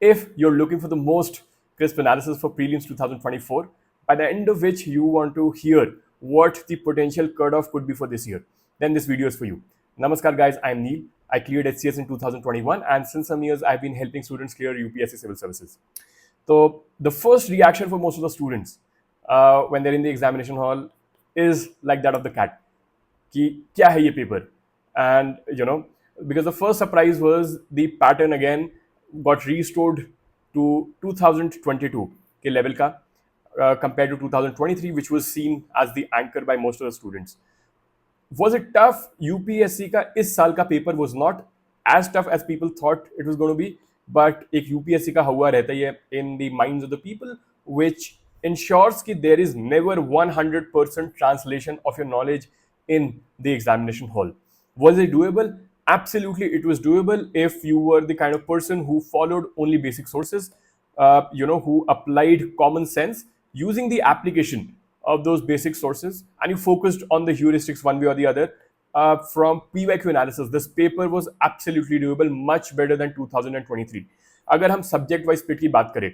if you're looking for the most crisp analysis for prelims 2024, by the end of which you want to hear what the potential cutoff could be for this year, then this video is for you. Namaskar guys, I'm Neil. I cleared HCS in 2021 and since some years I've been helping students clear UPSC civil services. So the first reaction for most of the students when they're in the examination hall is like that of the cat. कि क्या है ये paper, and because the first surprise was the pattern again got restored to 2022 के level का compared to 2023 which was seen as the anchor by most of the students. Was it tough? UPSC का इस साल का paper was not as tough as people thought it was going to be, but एक UPSC का हुआ रहता ही है in the minds of the people, which ensures कि there is never 100% translation of your knowledge in the examination hall. Was it doable? Absolutely, it was doable if you were the kind of person who followed only basic sources, who applied common sense using the application of those basic sources, and you focused on the heuristics one way or the other. From PYQ analysis, this paper was absolutely doable, much better than 2023. अगर हम subject wise split की बात करें,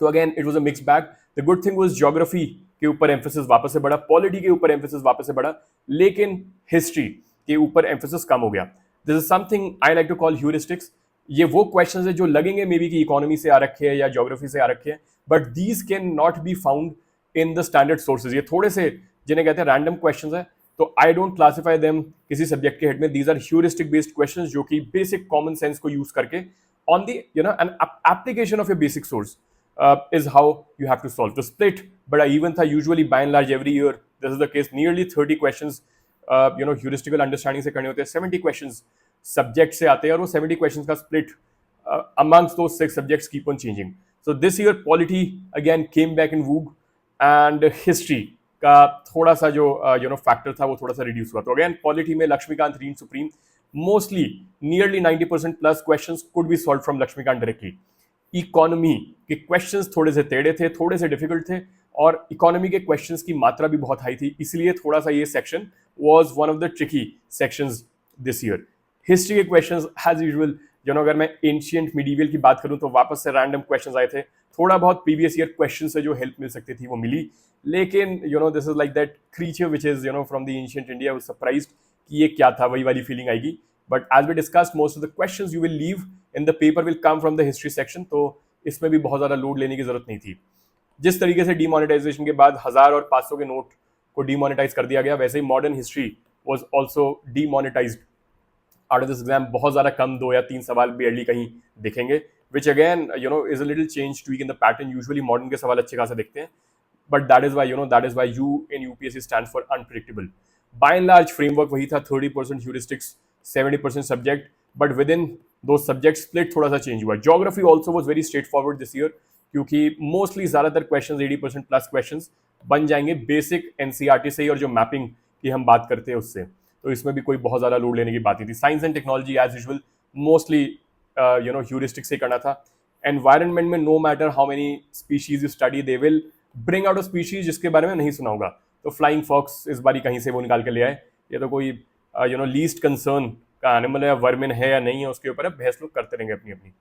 तो again it was a mixed bag. The good thing was geography के ऊपर emphasis वापस से बढ़ा, polity के ऊपर emphasis वापस से बढ़ा, लेकिन history के ऊपर emphasis कम हो गया. This is something I like to call heuristics. ये वो questions है जो लगेंगे मे बी कि इकोनॉमी से आ रखे हैं या geography से आ रखे हैं, but these can not be found in the standard sources. ये थोड़े से जिन्हें कहते हैं random questions है, तो I don't classify them किसी subject के head में. These are heuristic based questions जो कि basic common sense को use करके on the an application of your basic source is how you have to solve the split. But even था usually by and large every year this is the case, nearly 30 questions heuristical understanding से करने होते हैं, 70 questions subject से आते हैं और वो 70 questions का split amongst those 6 subjects keep on changing. So this year polity again came back in vogue and history का थोड़ा सा जो फैक्टर था वो थोड़ा सा रिड्यूस हुआ. तो अगेन पॉलिटी में Laxmikanth reign supreme, mostly nearly 90% plus questions could be solve from Laxmikanth directly. Economy के क्वेश्चंस थोड़े से टेढ़े थे, थोड़े से डिफिकल्ट थे और इकोनॉमी के क्वेश्चंस की मात्रा भी बहुत हाई थी, इसलिए थोड़ा सा ये section was one of the tricky sections this year. History के क्वेश्चंस एज यूजुअल अगर मैं एंशियंट मिडीवियल की बात करूं तो वापस से रैंडम क्वेश्चंस आए थे. थोड़ा बहुत प्रीवियस ईयर क्वेश्चन से जो हेल्प मिल सकती थी वो मिली, लेकिन this is like that creature which is from the ancient India was surprised कि ये क्या था, वही वाली फीलिंग आएगी. But as we discuss most of the questions you will leave in the paper will come from the history section, तो इसमें भी बहुत ज़्यादा लोड लेने की जरूरत नहीं थी. जिस तरीके से डीमोनेटाइजेशन के बाद 1000 और 500 के नोट को डीमोनेटाइज कर दिया गया, वैसे ही modern history was also demonetized out of this exam. बहुत ज़्यादा कम 2 या 3 सवाल बेयरली कहीं दिखेंगे, which again is a little change tweak in the pattern. Usually modern के सवाल अच्छे खासे दिखते हैं, but that is why you in UPSC stand for unpredictable. By and large framework वही था, 30% heuristics, 70% subject, but within दो subject split थोड़ा सा चेंज हुआ. Geography also was very straightforward this year, क्योंकि मोस्टली ज़्यादातर question 80% plus question बन जाएंगे बेसिक एनसीईआरटी से ही, और जो मैपिंग की हम बात करते हैं उससे, तो इसमें भी कोई बहुत ज़्यादा लोड लेने की बात नहीं थी. Science and technology as usual mostly heuristic से करना था. एनवायरनमेंट में no matter how many species you study, they will bring out a species जिसके बारे में नहीं सुना होगा. तो फ्लाइंग फॉक्स इस बारी कहीं से वो निकाल के ले आए. ये तो कोई लीस्ट कंसर्न का एनिमल है या वर्मिन है या नहीं है, उसके ऊपर बहस लोग करते रहेंगे अपनी अपनी.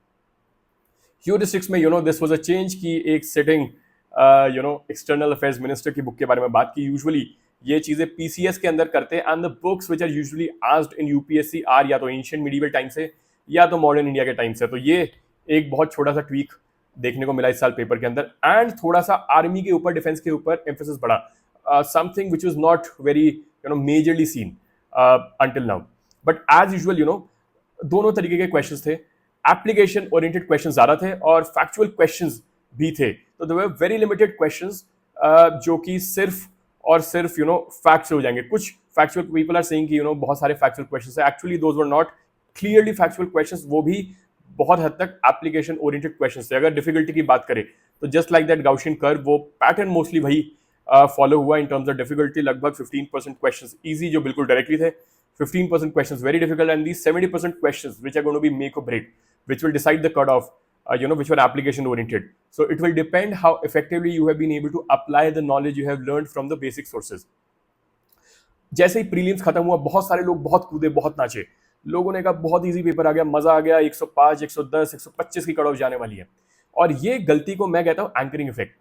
ह्यूरिस्टिक्स में दिस वाज अ चेंज की एक सेटिंग एक्सटर्नल अफेयर्स मिनिस्टर की बुक के बारे में बात की. यूजुअली ये चीज़ें पीसीएस के अंदर करते हैं, and the books which are usually asked in UPSC are या तो एंशिएंट मिडीवल टाइम से या तो मॉडर्न इंडिया के टाइम से. तो ये एक बहुत छोटा सा ट्वीक देखने को मिला इस साल पेपर के अंदर. एंड थोड़ा सा आर्मी के ऊपर, डिफेंस के ऊपर एम्फेसिस बढ़ा, something which was not very majorly seen until now. But as usual दोनों तरीके के क्वेश्चंस थे. एप्लीकेशन ओरिएंटेड क्वेश्चंस ज़्यादा थे और फैक्चुअल क्वेश्चंस भी थे. तो there were very limited questions जो कि सिर्फ और सिर्फ फैक्ट से हो जाएंगे. कुछ फैक्चुअल पीपल आर सेइंग कि बहुत सारे फैक्चुअल क्वेश्चंस है, actually those were not clearly factual questions, वो भी बहुत हद तक एप्लीकेशन ओरिएंटेड क्वेश्चंस थे. अगर डिफिकल्टी की बात करें तो just like that Gaussian curve, वो पैटर्न मोस्टली वही फॉलो हुआ इन टर्म्स ऑफ डिफिकल्टी. लगभग 15% क्वेश्चंस इजी जो बिल्कुल डायरेक्टली थे, 15% questions very difficult, and the 70% questions which are going to be make or break, which will decide the cutoff, which were application oriented. So it will depend how effectively you have been able to apply the knowledge you have learned from the basic sources. जैसे ही prelims खत्म हुआ, बहुत सारे लोग बहुत कूदे, बहुत नाचे. लोगों ने कहा बहुत इजी पेपर आ गया, मजा आ गया, 105, 110, 125 की कट ऑफ जाने वाली है। और ये गलती को मैं कहता हूँ एंकरिंग इफेक्ट।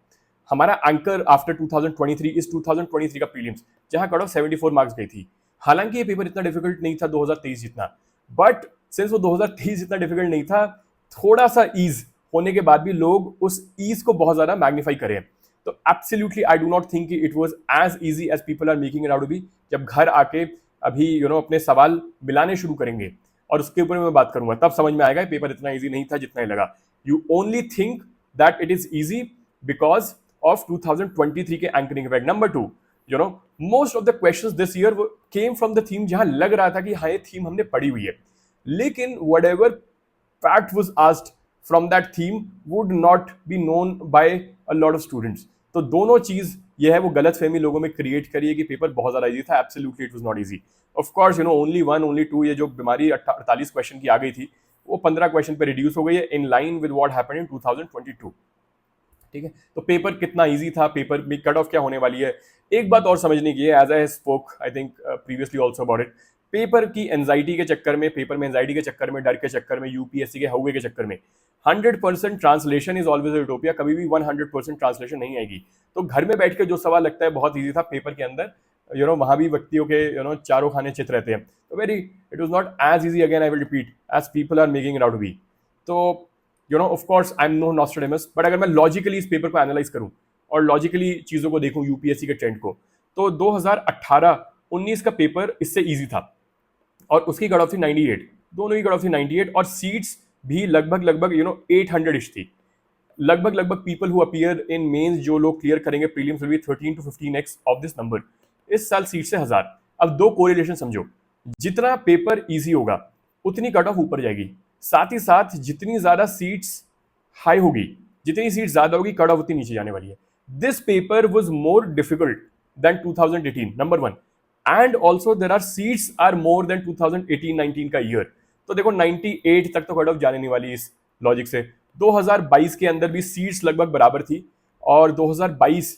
हमारा एंकर आफ्टर 2023 इस 2023 का प्रीलिम्स, जहां कट ऑफ 74 मार्क्स गई थी। हालांकि ये पेपर इतना डिफिकल्ट नहीं था 2023 जितना, बट सिंस वो 2023 जितना डिफिकल्ट नहीं था, थोड़ा सा ईज होने के बाद भी लोग उस ईज को बहुत ज्यादा मैग्नीफाई करें। तो absolutely I do not think it was as easy as people are making it out to be. जब घर आके अभी अपने सवाल मिलाने शुरू करेंगे और उसके ऊपर मैं बात करूंगा, तब समझ में आएगा पेपर इतना इजी नहीं था जितना ही लगा। You only think that it is easy because of 2023 के anchoring effect. Number two, most of the questions this year came from the theme जहां लग रहा था कि हाँ ये थीम हमने पढ़ी हुई है, लेकिन whatever fact was asked from that theme would not be known by a lot of students। तो दोनों चीज ये है, वो गलत फहमी लोगों में क्रिएट करी है कि पेपर बहुत ज्यादा इजी था। Absolutely it was not easy. Of course only 1 only 2 ये जो बीमारी 48 क्वेश्चन की आ गई थी वो 15 क्वेश्चन पे रिड्यूस हो गई है, in line with what happened in 2022। ठीक है, तो पेपर कितना इजी था, पेपर में कट ऑफ क्या होने वाली है। एक बात और समझने की है, as I spoke I think previously also about it, paper की एंजाइटी के चक्कर में, पेपर में एंजाइटी के चक्कर में, डर के चक्कर में, यूपीएससी के हौवे के चक्कर में 100% ट्रांसलेशन इज ऑलवेज यूटोपिया। कभी भी 100% ट्रांसलेशन नहीं आएगी। तो घर में बैठ के जो सवाल लगता है बहुत ईजी था, पेपर के अंदर वहां भी व्यक्तियों के चारों खाने चित रहते हैं। तो very it was not as easy, again I will repeat, as people are making it out be. तो of course I am no Nostradamus, but अगर मैं लॉजिकली इस पेपर को एनालाइज करूं और लॉजिकली चीजों को देखूं, यूपीएससी के ट्रेंड को, तो 2018-19 का पेपर इससे इजी था और उसकी कट ऑफ थी 98, दोनों की कट ऑफ थी 98 और सीट्स भी लगभग 800 इश थी। लगभग people who appear in mains, जो लोग क्लियर करेंगे prelims, will be 13 to 15x of this number. इस साल सीट से 1000। अब दो कोरिलेशन समझो, जितना पेपर इजी होगा उतनी कट ऑफ ऊपर जाएगी, साथ ही साथ जितनी ज्यादा सीट्स हाई होगी, जितनी सीट ज्यादा होगी, कट ऑफ उतनी नीचे जाने वाली है। This paper was more difficult than 2018, number 1, and also there are seats are more than 2018-19 का ईयर। तो देखो 98 तक तो कट ऑफ जाने नहीं वाली इस लॉजिक से। 2022 के अंदर भी सीट्स लगभग बराबर थी और 2022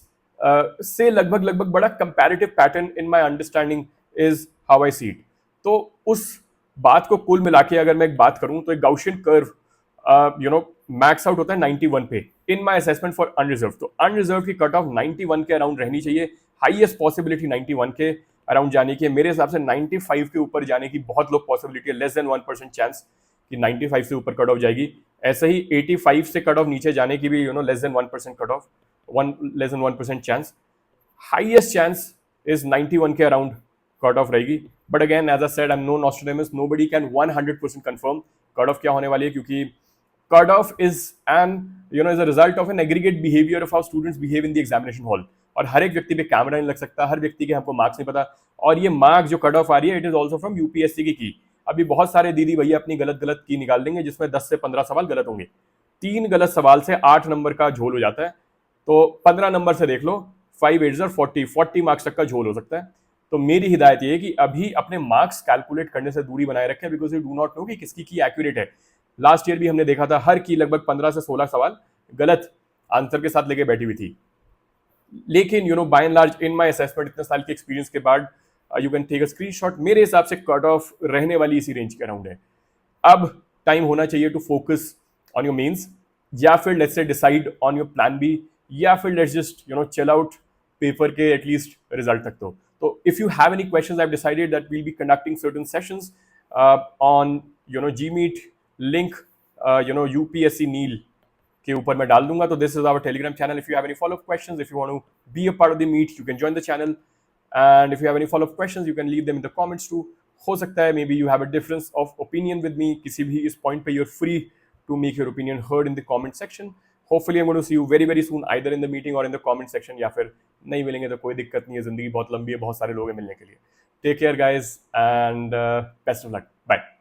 से लगभग बड़ा comparative pattern in my understanding is how I see it. तो उस बात को कुल मिला के अगर मैं एक बात करूं तो एक गाउशियन कर्व मैक्स आउट होता है 91 पे in my assessment for unreserved. तो अनरिजर्व की कट ऑफ 91 के अराउंड रहनी चाहिए, हाईएस्ट पॉसिबिलिटी 91 के अराउंड जाने की है। मेरे हिसाब से 95 के ऊपर जाने की बहुत लो पॉसिबिलिटी है, लेस देन 1% चांस कि 95 से ऊपर कट ऑफ जाएगी। ऐसे ही 85 से कट ऑफ नीचे जाने की भी less than 1% cut off, less than 1% chance. Highest chance is 91 के अराउंड कट ऑफ रहेगी। But again as I said, I am no Nostradamus, nobody can 100% confirm cut off क्या होने वाली है, क्योंकि cut off is an is a result of an aggregate behaviour of how students behave in the examination hall. और हर एक व्यक्ति पे कैमरा नहीं लग सकता, हर व्यक्ति के हमको मार्क्स नहीं पता। और ये मार्क्स जो कट ऑफ आ रही है, it is also from UPSC की। अभी बहुत सारे दीदी भैया अपनी गलत की निकाल देंगे, जिसमें 10 से 15 सवाल गलत होंगे। 3 गलत सवाल से 8 नंबर का झोल हो जाता है। तो 15 नंबर से देख लो, 5 8 40 मार्क्स तक का झोल हो सकता है। तो मेरी हिदायत ये है कि अभी अपने मार्क्स कैलकुलेट करने से दूरी बनाए रखें, because you do not know कि किसकी की एक्यूरेट है। लास्ट ईयर भी हमने देखा था, हर की लगभग 15 से 16 सवाल गलत आंसर के साथ लेके बैठी हुई थी। लेकिन by and large in my assessment, इतने साल के एक्सपीरियंस के बाद, you can take a screenshot, मेरे हिसाब से कट ऑफ रहने वाली इसी रेंज के अराउंड है। अब टाइम होना चाहिए to focus on your mains, या फिर let's say decide on your plan B, या फिर let's just chill out paper के एटलीस्ट रिजल्ट तक। तो if you have any questions, I have decided that we will be conducting certain sessions on Gmeet link UPSC Neel के ऊपर मैं डाल दूंगा। तो this is our Telegram channel. If you have any follow up questions, if you want to be a part of the meet, you can join the channel, and if you have any follow up questions, you can leave them in the comments too. हो सकता है maybe you have a difference of opinion with me किसी भी इस point पे, you are free to make your opinion heard in the comment section. Hopefully I am going to see you very soon, either in the meeting और इन the comment section, या फिर नहीं मिलेंगे तो कोई दिक्कत नहीं है, जिंदगी बहुत लंबी है, बहुत सारे लोग हैं मिलने के लिए। Take care guys and best of luck, bye.